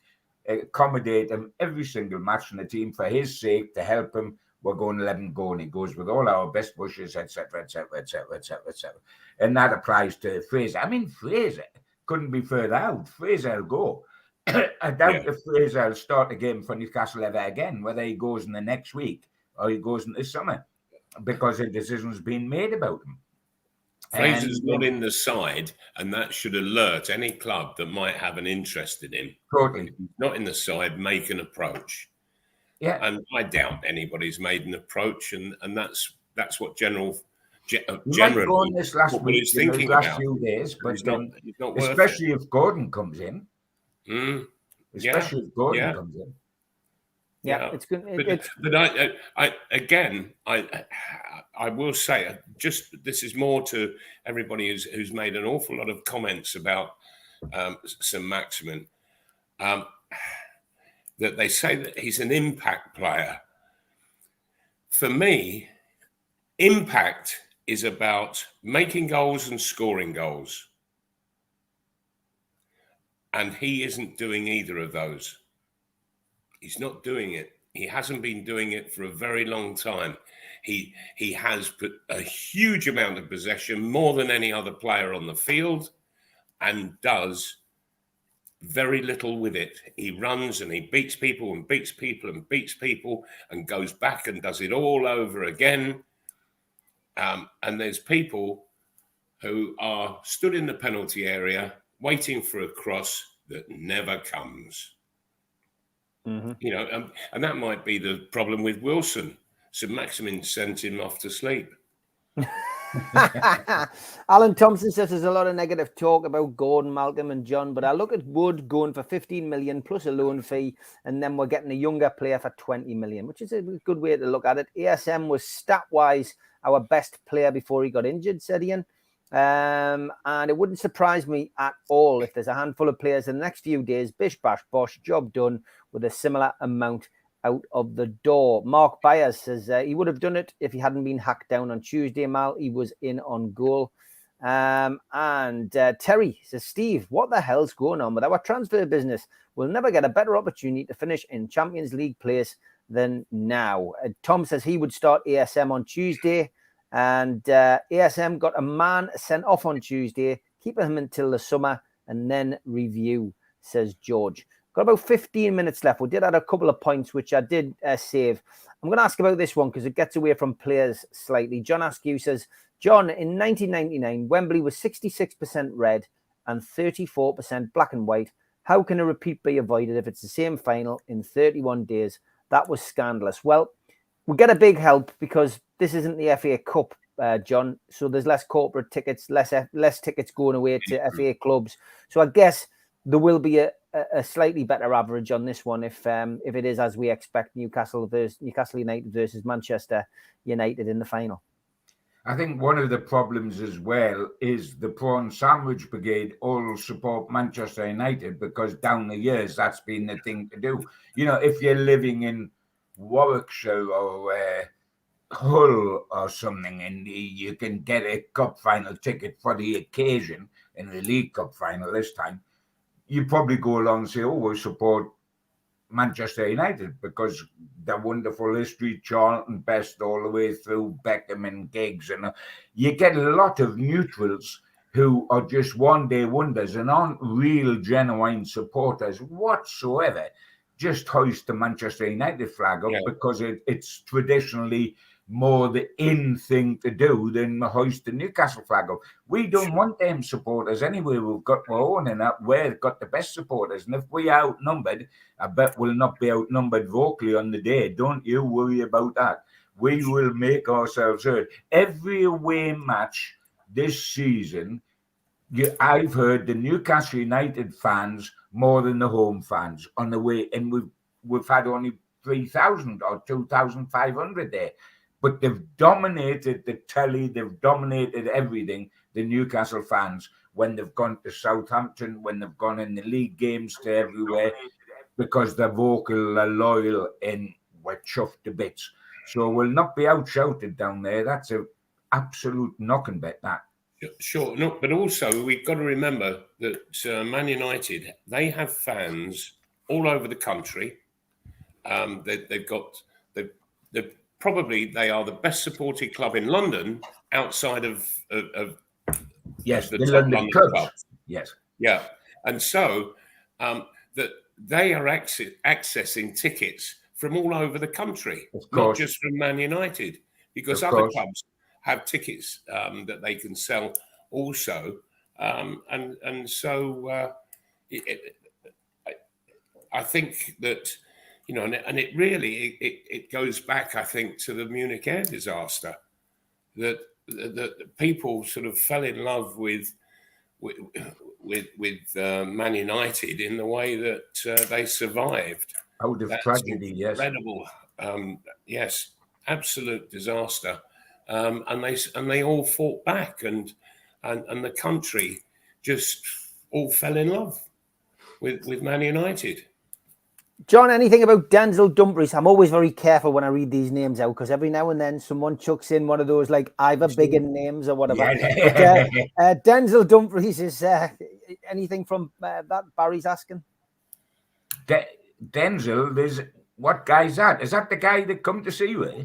accommodate him every single match in the team. For his sake, to help him, we're going to let him go. And he goes, with all our best wishes, etc., etc., etc., etc., etc. And that applies to Fraser. I mean, Fraser couldn't be further out. Fraser will go. I doubt if Fraser will start a game for Newcastle ever again, whether he goes in the next week or he goes in the summer, because a decision's been made about him. Fraser's not in the side, and that should alert any club that might have an interest in him. Totally. If he's not in the side, make an approach. Yeah. And I doubt anybody's made an approach, and that's what generally this last week, is thinking last about. Few days, but he's not especially if Gordon comes in. Especially if Gordon comes in. Yeah, it's good. But I will say, this is more to everybody who's made an awful lot of comments about St. Maximin, that they say that he's an impact player. For me, impact is about making goals and scoring goals. And he isn't doing either of those. He's not doing it. He hasn't been doing it for a very long time. He has put a huge amount of possession, more than any other player on the field, and does very little with it. He runs and he beats people and beats people and beats people and goes back and does it all over again. And there's people who are stood in the penalty area waiting for a cross that never comes. Mm-hmm. You know, and that might be the problem with Wilson. St. Maximin sent him off to sleep. Alan Thompson says there's a lot of negative talk about Gordon, Malcolm and John, but I look at Wood going for 15 million plus a loan fee, and then we're getting a younger player for 20 million, which is a good way to look at it. ASM was stat-wise our best player before he got injured, said Ian. And it wouldn't surprise me at all if there's a handful of players in the next few days, bish, bash, bosh, job done, with a similar amount out of the door. Mark Byers says he would have done it if he hadn't been hacked down on Tuesday, Mal. He was in on goal. And Terry says, Steve, what the hell's going on with our transfer business? We'll never get a better opportunity to finish in Champions League place than now. Tom says he would start ASM on Tuesday. And ASM got a man sent off on Tuesday. Keep him until the summer and then review, says George. Got about 15 minutes left. We did have a couple of points which I did save. I'm going to ask about this one because it gets away from players slightly. John Askew says, John, in 1999, Wembley was 66% red and 34% black and white. How can a repeat be avoided if it's the same final in 31 days? That was scandalous. Well, we get a big help because this isn't the FA Cup, John. So there's less corporate tickets, less tickets going away to FA clubs. So I guess there will be a slightly better average on this one if it is as we expect, Newcastle United versus Manchester United in the final. I think one of the problems as well is the Prawn Sandwich Brigade all support Manchester United because down the years that's been the thing to do. You know, if you're living in Warwickshire or Hull or something and you can get a cup final ticket for the occasion in the League Cup final this time, you probably go along and say, oh, we support Manchester United because the wonderful history, Joelinton best all the way through Beckham and Giggs. And you get a lot of neutrals who are just one-day wonders and aren't real, genuine supporters whatsoever. Just hoist the Manchester United flag up because it's traditionally more the in thing to do than hoist the Newcastle flag up. We don't want them supporters anyway. We've got our own and we've got the best supporters. And if we are outnumbered, I bet we'll not be outnumbered vocally on the day. Don't you worry about that. We will make ourselves heard. Every away match this season, I've heard the Newcastle United fans more than the home fans on the way. And we've had only 3,000 or 2,500 there. But they've dominated the telly, they've dominated everything, the Newcastle fans, when they've gone to Southampton, when they've gone in the league games to everywhere, because they're vocal, they're loyal, and we're chuffed to bits. So we'll not be out-shouted down there. That's an absolute knocking bet, that. Sure, no, but also we've got to remember that Man United, they have fans all over the country. They've got... Probably they are the best supported club in London outside of the London clubs. Yes. Yeah. And so that they are accessing tickets from all over the country, not just from Man United, because other clubs have tickets that they can sell also. And so I think that, you know, and it really it goes back, I think, to the Munich air disaster, that people sort of fell in love with Man United in the way that they survived. Out of tragedy, yes, incredible, yes, absolute disaster, and they all fought back, and the country just all fell in love with Man United. John, anything about Denzel Dumfries? I'm always very careful when I read these names out because every now and then someone chucks in one of those like Ivor Biggin names or whatever. Yeah. But, Denzel Dumfries is anything from that Barry's asking? Denzel, what guy is that? Is that the guy that come to see you? Eh?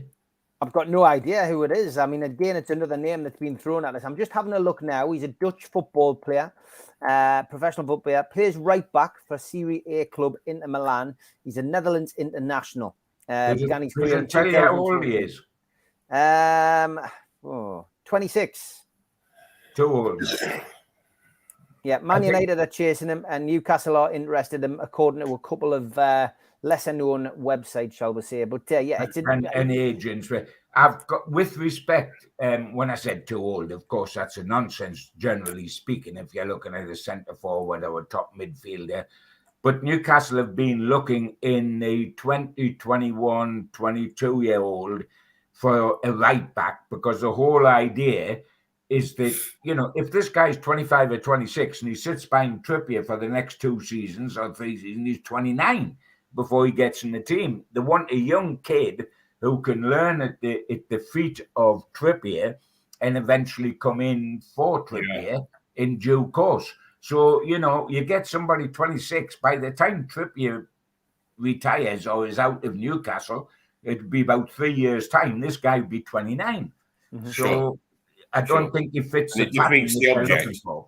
I've got no idea who it is. I mean, again, it's another name that's been thrown at us. I'm just having a look now. He's a Dutch football player, professional football player, plays right back for Serie A club Inter Milan. He's a Netherlands international. Began his career in tell you how old he is? 26. Too old. Yeah, Man United are chasing him and Newcastle are interested in him, according to a couple of lesser known websites, shall we say. But yeah, it's an agent. I've got, with respect, when I said too old, of course, that's a nonsense, generally speaking, if you're looking at a centre forward or a top midfielder. But Newcastle have been looking in the 20, 21, 22-year-old for a right back, because the whole idea is that, you know, if this guy's 25 or 26 and he sits behind Trippier for the next 2 seasons or 3 seasons, he's 29 before he gets in the team. They want a young kid who can learn at the feet of Trippier and eventually come in for Trippier in due course. So, you know, you get somebody 26, by the time Trippier retires or is out of Newcastle, it'd be about 3 years' time. This guy would be 29. Mm-hmm. So I don't think he fits the pattern that they're looking for.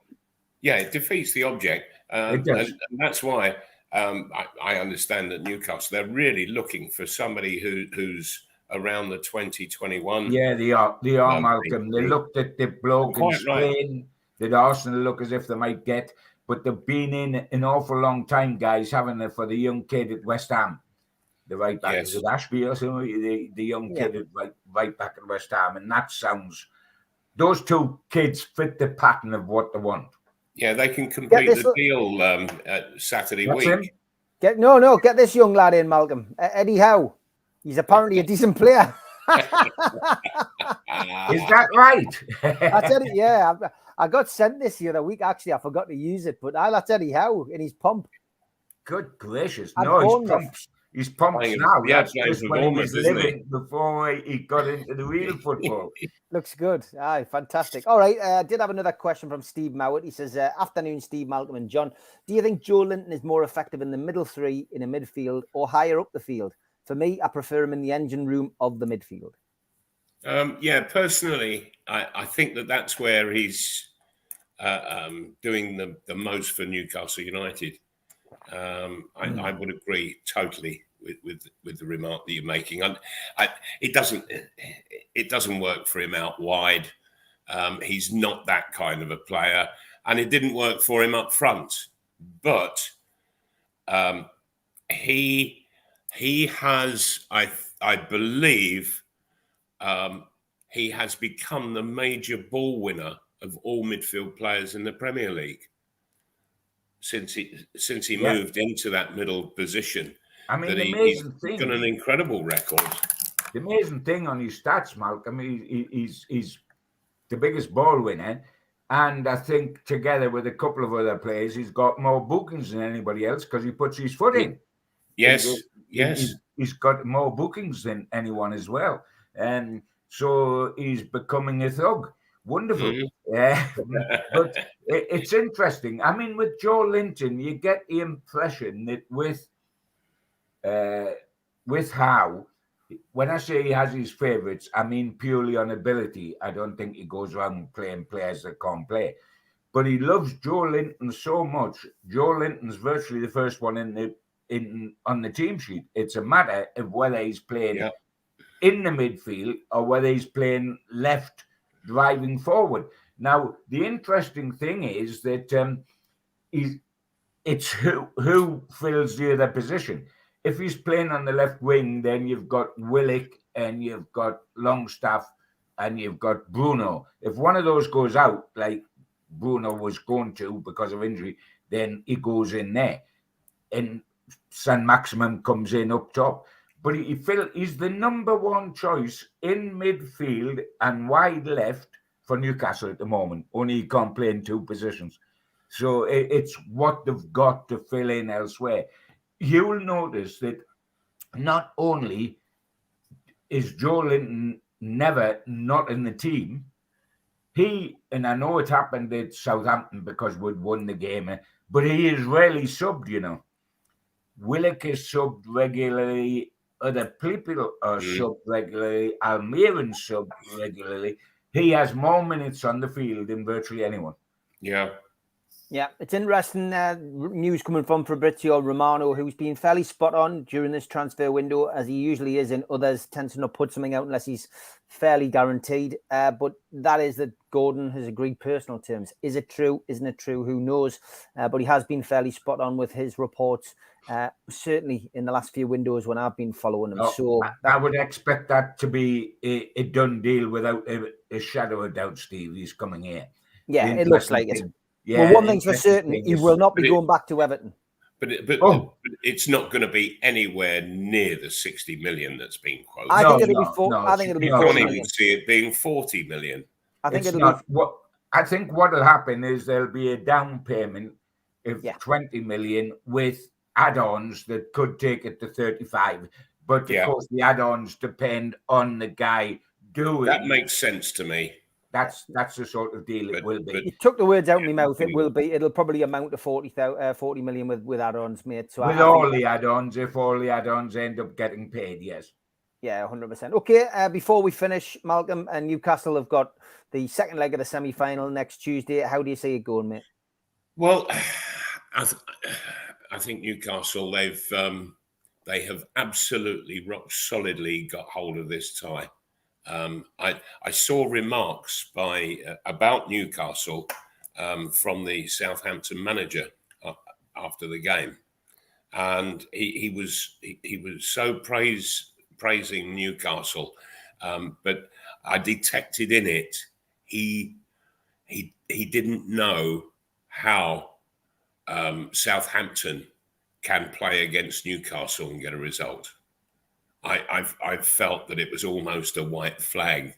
Yeah, it defeats the object. It does. And that's why I understand that Newcastle, they're really looking for somebody who's around the 2021. Yeah, they are. They are, Malcolm. They group. looked at the bloke in Quite right. Spain that Arsenal look as if they might get, but they've been in an awful long time, guys, haven't they, for the young kid at West Ham. The right back, Yes. is it Ashby or something? The young kid at right back at West Ham. And that sounds, those two kids fit the pattern of what they want. Yeah, they can complete the deal Saturday That's week. Get this young lad in, Malcolm. Eddie Howe. He's apparently a decent player. Is that right? That's Eddie. Yeah, I got sent this the other week. Actually, I forgot to use it, but that's Eddie Howe in his pump. Good gracious! No, he's pumped now. Yeah, that's just when he was living before he got into the real football. Looks good. Aye, fantastic. All right, I did have another question from Steve Mowat. He says, afternoon, Steve, Malcolm and John. Do you think Joelinton is more effective in the middle three in a midfield or higher up the field? For me, I prefer him in the engine room of the midfield. Yeah, personally, I think that's where he's doing the most for Newcastle United. I would agree totally with the remark that you're making. It doesn't work for him out wide. He's not that kind of a player, and it didn't work for him up front. But he has, I believe, he has become the major ball winner of all midfield players in the Premier League since he moved into that middle position. I mean, he's got an incredible record. The amazing thing on his stats, Malcolm, he's the biggest ball winner, and I think together with a couple of other players, he's got more bookings than anybody else because he puts his foot in. Yes. He's got more bookings than anyone as well, and so he's becoming a thug. Wonderful. But it's interesting. I mean, with Joelinton, you get the impression that with Howe, when I say he has his favourites, I mean purely on ability. I don't think he goes around playing players that can't play. But he loves Joelinton so much. Joelinton's virtually the first one on the team sheet. It's a matter of whether he's playing in the midfield or whether he's playing left, driving forward. Now, the interesting thing is that it's who fills the other position. If he's playing on the left wing, then you've got Willock and you've got Longstaff and you've got Bruno. If one of those goes out, like Bruno was going to because of injury, then he goes in there. And San Maximum comes in up top. But he's the number one choice in midfield and wide left for Newcastle at the moment. Only he can't play in two positions. So it's what they've got to fill in elsewhere. You'll notice that not only is Joelinton never not in the team, and I know it happened at Southampton because we'd won the game, but he is rarely subbed, you know. Willock is subbed regularly. Other people are subbed regularly. Almiron's subbed regularly. He has more minutes on the field than virtually anyone. Yeah, it's interesting news coming from Fabrizio Romano, who's been fairly spot on during this transfer window, as he usually is, and others tend to not put something out unless he's fairly guaranteed. But that is that Gordon has agreed personal terms. Is it true? Isn't it true? Who knows? But he has been fairly spot on with his reports, certainly in the last few windows when I've been following him. So I would expect that to be a done deal without a shadow of doubt, Steve. He's coming here. Yeah, it looks like it. Yeah, well, one thing's for certain, he will not be going back to Everton. But it's not going to be anywhere near the 60 million that's been quoted. I think it'll be 40. I think it'll be 40 million. I can't million. even see it being 40 million. I think I think what will happen is there'll be a down payment of 20 million with add-ons that could take it to 35. But of course, the add-ons depend on the guy doing. That makes sense to me. That's the sort of deal it will be. You took the words out of my mouth. It will be. It'll probably amount to 40 million with add-ons, mate. So with all the add-ons, if all the add-ons end up getting paid, yes. Yeah, 100%. Okay, before we finish, Malcolm, and Newcastle have got the second leg of the semi-final next Tuesday. How do you see it going, mate? Well, I think Newcastle, they have absolutely rock solidly got hold of this tie. I saw remarks about Newcastle from the Southampton manager after the game, and he was so praising Newcastle, but I detected in it he didn't know how Southampton can play against Newcastle and get a result. I felt that it was almost a white flag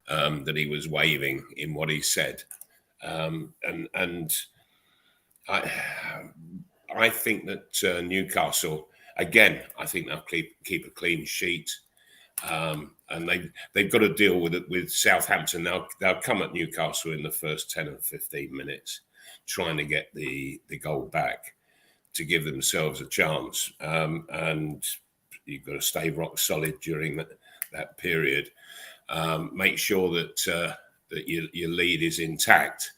that he was waving in what he said, and I think that Newcastle, again, I think they'll keep a clean sheet, and they've got to deal with it with Southampton. They'll come at Newcastle in the first 10 or 15 minutes, trying to get the goal back to give themselves a chance, and you've got to stay rock solid during that period. Make sure that your lead is intact,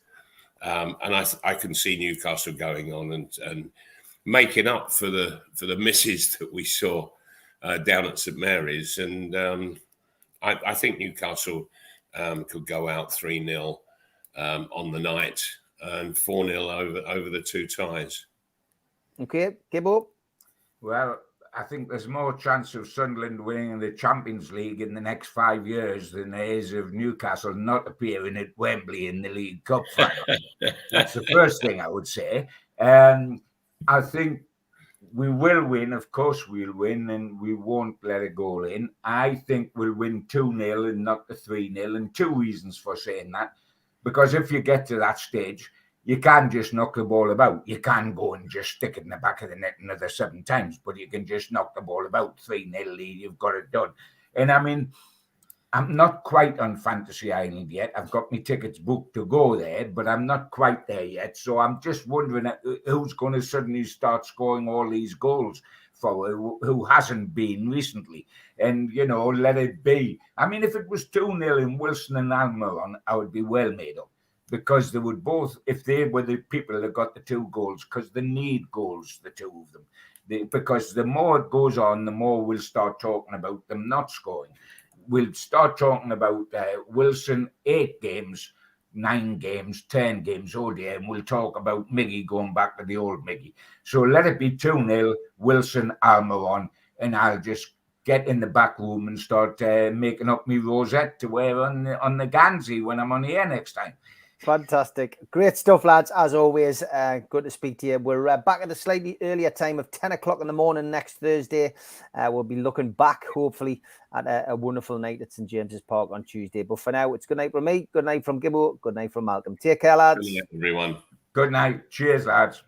and I can see Newcastle going on and making up for the misses that we saw down at St Mary's, and I think Newcastle could go out 3-0 on the night and 4-0 over the two ties. Okay, Gibbo. Well, I think there's more chance of Sunderland winning the Champions League in the next 5 years than there is of Newcastle not appearing at Wembley in the League Cup final. That's the first thing I would say. I think we will win. Of course we'll win, and we won't let a goal in. I think we'll win 2-0 and not the 3-0, and two reasons for saying that. Because if you get to that stage, you can't just knock the ball about. You can go and just stick it in the back of the net another 7 times, but you can just knock the ball about. 3-0 lead, you've got it done. And I mean, I'm not quite on Fantasy Island yet. I've got my tickets booked to go there, but I'm not quite there yet. So I'm just wondering who's going to suddenly start scoring all these goals for who hasn't been recently. And, let it be. I mean, if it was 2-0 in Wilson and Almiron, I would be well made up. Because they would both, if they were the people that got the 2 goals, because they need goals, the two of them. Because the more it goes on, the more we'll start talking about them not scoring. We'll start talking about Wilson, 8 games, 9 games, 10 games, oh dear, and we'll talk about Miggy going back to the old Miggy. So let it be 2-0, Wilson, Almiron, and I'll just get in the back room and start making up my rosette to wear on the Gansey when I'm on the air next time. Fantastic. Great stuff, lads. As always, good to speak to you. We're back at a slightly earlier time of 10 o'clock in the morning next Thursday. We'll be looking back, hopefully, at a wonderful night at St James's Park on Tuesday. But for now, it's good night from me, good night from Gibbo, good night from Malcolm. Take care, lads. Good night, everyone. Good night. Cheers, lads.